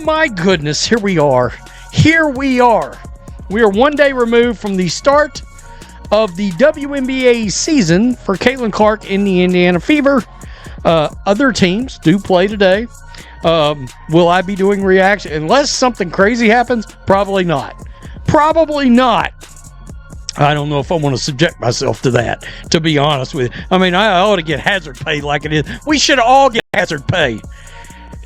my goodness, here we are. Here we are. We are one day removed from the start of the WNBA season for Caitlin Clark in the Indiana Fever. Other teams do play today. Will I be doing reaction? Unless something crazy happens, probably not. Probably not. I don't know if I want to subject myself to that, to be honest with you. I mean, I ought to get hazard pay like it is. We should all get hazard pay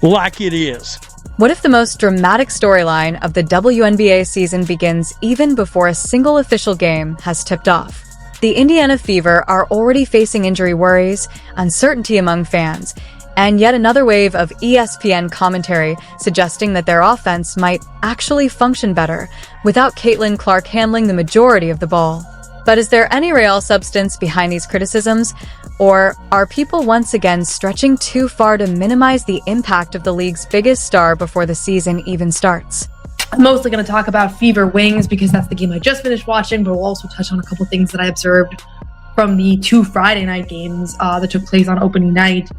like it is. What if the most dramatic storyline of the WNBA season begins even before a single official game has tipped off? The Indiana Fever are already facing injury worries, uncertainty among fans, and yet another wave of ESPN commentary suggesting that their offense might actually function better without Caitlin Clark handling the majority of the ball. But is there any real substance behind these criticisms, or are people once again stretching too far to minimize the impact of the league's biggest star before the season even starts? I'm mostly going to talk about Fever Wings because that's the game I just finished watching, but we'll also touch on a couple things that I observed from the 2 Friday night games that took place on opening night.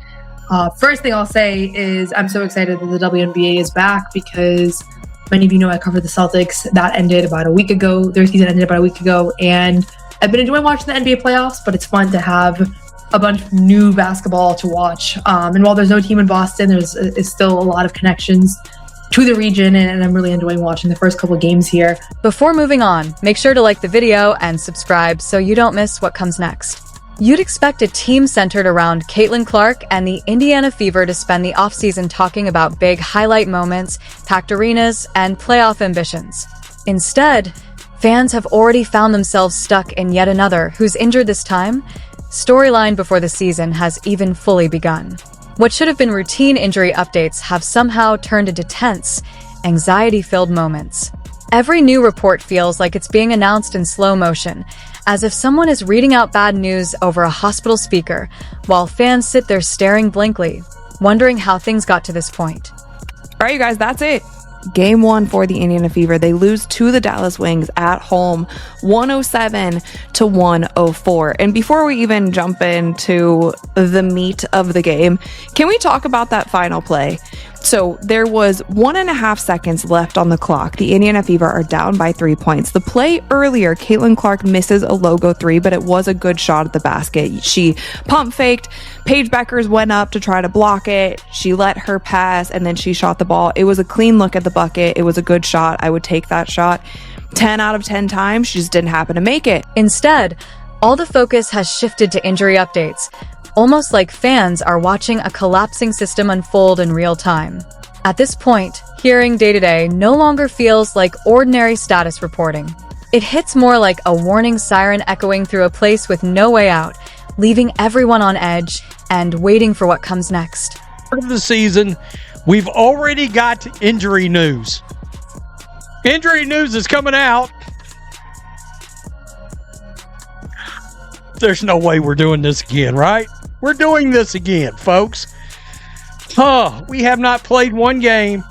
First thing I'll say is I'm so excited that the WNBA is back because many of you know I covered the Celtics. That ended about a week ago. Their season ended about a week ago, and I've been enjoying watching the NBA playoffs, but it's fun to have a bunch of new basketball to watch. And while there's no team in Boston, there's still a lot of connections to the region, and I'm really enjoying watching the first couple of games here. Before moving on, make sure to like the video and subscribe so you don't miss what comes next. You'd expect a team centered around Caitlin Clark and the Indiana Fever to spend the offseason talking about big highlight moments, packed arenas, and playoff ambitions. Instead, fans have already found themselves stuck in yet another, who's injured this time, storyline before the season has even fully begun. What should have been routine injury updates have somehow turned into tense, anxiety-filled moments. Every new report feels like it's being announced in slow motion, as if someone is reading out bad news over a hospital speaker, while fans sit there staring blankly, wondering how things got to this point. All right, you guys, that's it. Game 1 for the Indiana Fever. They lose to the Dallas Wings at home, 107-104. And before we even jump into the meat of the game, can we talk about that final play? So there was 1.5 seconds left on the clock. The Indiana Fever are down by 3 points. The play earlier, Caitlin Clark misses a logo 3, but it was a good shot at the basket. She pump faked. Paige Beckers went up to try to block it. She let her pass, and then she shot the ball. It was a clean look at the bucket. It was a good shot. I would take that shot 10 out of 10 times. She just didn't happen to make it. Instead, all the focus has shifted to injury updates, almost like fans are watching a collapsing system unfold in real time. At this point, hearing day-to-day no longer feels like ordinary status reporting. It hits more like a warning siren echoing through a place with no way out, leaving everyone on edge and waiting for what comes next. Of the season, we've already got injury news. Injury news is coming out. There's no way we're doing this again, right? We're doing this again, folks. We have not played one game.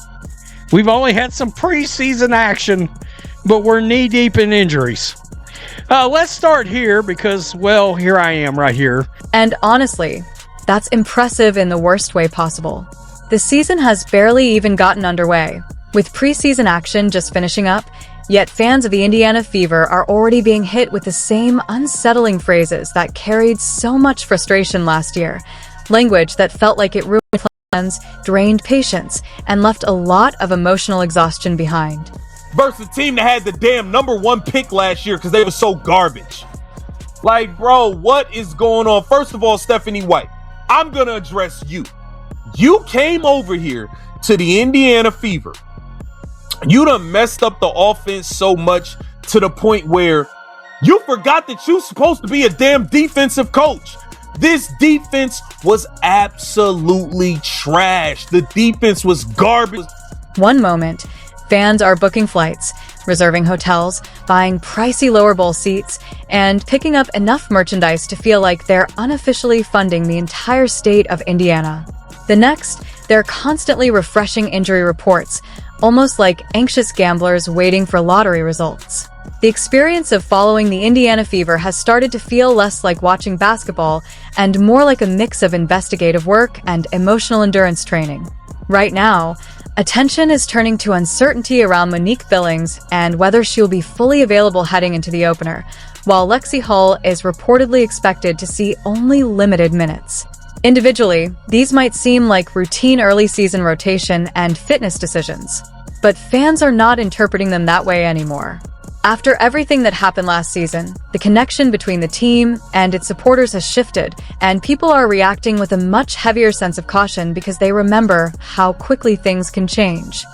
We've only had some preseason action, but we're knee-deep in injuries. Let's start here because, well, here I am right here. And honestly, that's impressive in the worst way possible. The season has barely even gotten underway, with preseason action just finishing up, yet fans of the Indiana Fever are already being hit with the same unsettling phrases that carried so much frustration last year, language that felt like it ruined plans, drained patience, and left a lot of emotional exhaustion behind. Versus a team that had the damn #1 pick last year because they were so garbage. Like, bro, what is going on? First of all, Stephanie White, I'm going to address you. You came over here to the Indiana Fever. You done messed up the offense so much to the point where you forgot that you're supposed to be a damn defensive coach. This defense was absolutely trash. The defense was garbage. One moment, fans are booking flights, reserving hotels, buying pricey lower bowl seats, and picking up enough merchandise to feel like they're unofficially funding the entire state of Indiana. The next, they're constantly refreshing injury reports, almost like anxious gamblers waiting for lottery results. The experience of following the Indiana Fever has started to feel less like watching basketball and more like a mix of investigative work and emotional endurance training. Right now, Attention is turning to uncertainty around Monique Billings and whether she'll be fully available heading into the opener, while Lexi Hull is reportedly expected to see only limited minutes. Individually, these might seem like routine early season rotation and fitness decisions, but fans are not interpreting them that way anymore. After everything that happened last season, the connection between the team and its supporters has shifted, and people are reacting with a much heavier sense of caution because they remember how quickly things can change.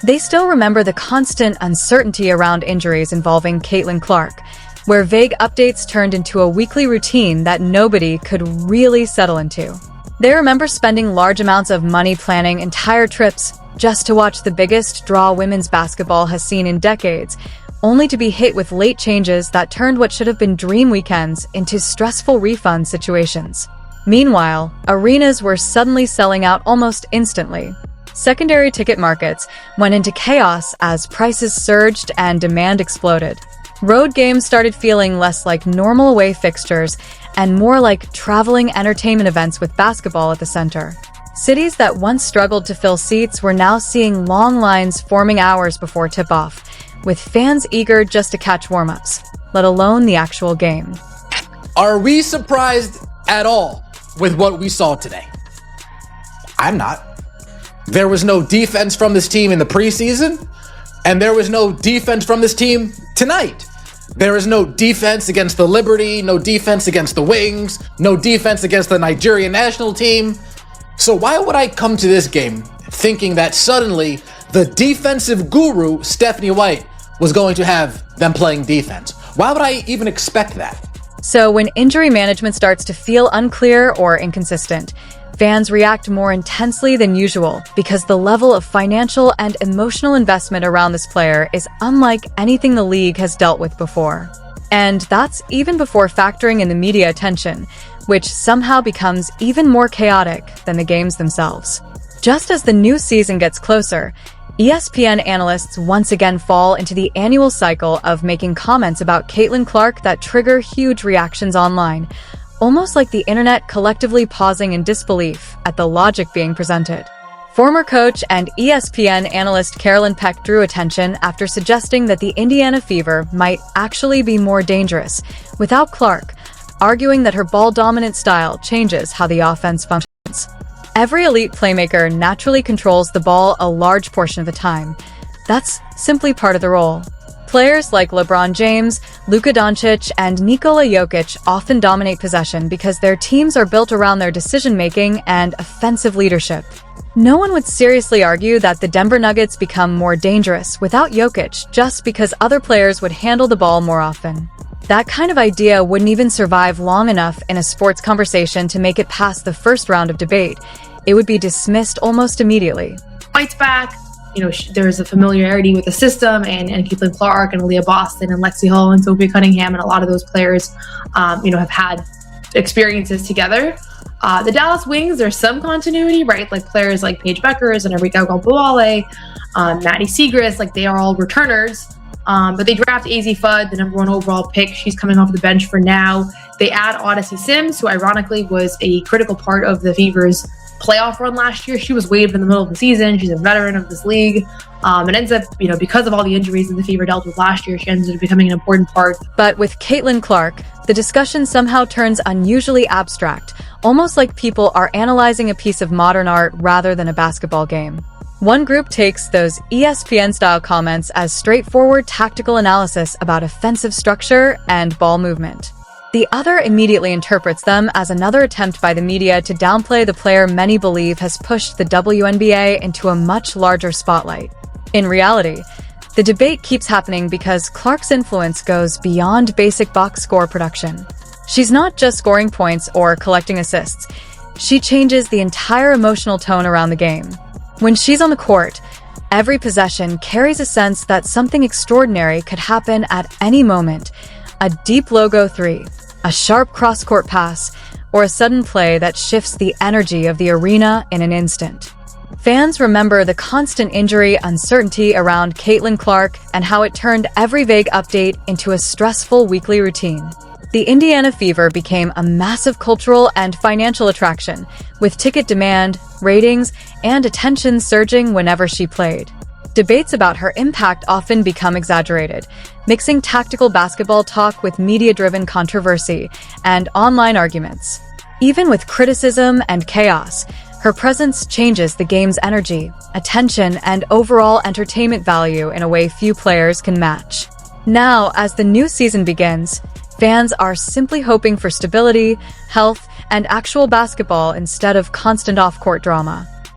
They still remember the constant uncertainty around injuries involving Caitlin Clark, where vague updates turned into a weekly routine that nobody could really settle into. They remember spending large amounts of money planning entire trips just to watch the biggest draw women's basketball has seen in decades, only to be hit with late changes that turned what should have been dream weekends into stressful refund situations. Meanwhile, arenas were suddenly selling out almost instantly. Secondary ticket markets went into chaos as prices surged and demand exploded. Road games started feeling less like normal away fixtures and more like traveling entertainment events with basketball at the center. Cities that once struggled to fill seats were now seeing long lines forming hours before tip-off, with fans eager just to catch warm-ups, let alone the actual game. Are we surprised at all with what we saw today? I'm not. There was no defense from this team in the preseason, and there was no defense from this team tonight. There is no defense against the Liberty, no defense against the Wings, no defense against the Nigerian national team. So why would I come to this game thinking that suddenly the defensive guru, Stephanie White, was going to have them playing defense? Why would I even expect that? So when injury management starts to feel unclear or inconsistent, fans react more intensely than usual because the level of financial and emotional investment around this player is unlike anything the league has dealt with before. And that's even before factoring in the media attention, which somehow becomes even more chaotic than the games themselves. Just as the new season gets closer, ESPN analysts once again fall into the annual cycle of making comments about Caitlin Clark that trigger huge reactions online, almost like the internet collectively pausing in disbelief at the logic being presented. Former coach and ESPN analyst Carolyn Peck drew attention after suggesting that the Indiana Fever might actually be more dangerous without Clark, arguing that her ball-dominant style changes how the offense functions. Every elite playmaker naturally controls the ball a large portion of the time. That's simply part of the role. Players like LeBron James, Luka Doncic, and Nikola Jokic often dominate possession because their teams are built around their decision-making and offensive leadership. No one would seriously argue that the Denver Nuggets become more dangerous without Jokic just because other players would handle the ball more often. That kind of idea wouldn't even survive long enough in a sports conversation to make it past the first round of debate. It would be dismissed almost immediately. White's back. There's a familiarity with the system, and Caitlin Clark and Aaliyah Boston and Lexi Hull and Sophia Cunningham and a lot of those players, have had experiences together. The Dallas Wings, there's some continuity, right? Like players like Paige Beckers and Enrique Aguabuale, Maddie Segrist, like they are all returners. But they draft AZ Fudd, the number 1 overall pick. She's coming off the bench for now. They add Odyssey Sims, who ironically was a critical part of the Fever's playoff run last year. She was waived in the middle of the season. She's a veteran of this league. And ends up, because of all the injuries that the Fever dealt with last year, she ends up becoming an important part. But with Caitlin Clark, the discussion somehow turns unusually abstract, almost like people are analyzing a piece of modern art rather than a basketball game. One group takes those ESPN-style comments as straightforward tactical analysis about offensive structure and ball movement. The other immediately interprets them as another attempt by the media to downplay the player many believe has pushed the WNBA into a much larger spotlight. In reality, the debate keeps happening because Clark's influence goes beyond basic box score production. She's not just scoring points or collecting assists. She changes the entire emotional tone around the game. When she's on the court, every possession carries a sense that something extraordinary could happen at any moment. A deep logo 3, a sharp cross-court pass, or a sudden play that shifts the energy of the arena in an instant. Fans remember the constant injury uncertainty around Caitlin Clark and how it turned every vague update into a stressful weekly routine. The Indiana Fever became a massive cultural and financial attraction, with ticket demand, ratings, and attention surging whenever she played. Debates about her impact often become exaggerated, mixing tactical basketball talk with media-driven controversy and online arguments. Even with criticism and chaos, her presence changes the game's energy, attention, and overall entertainment value in a way few players can match. Now, as the new season begins, fans are simply hoping for stability, health, and actual basketball instead of constant off-court drama.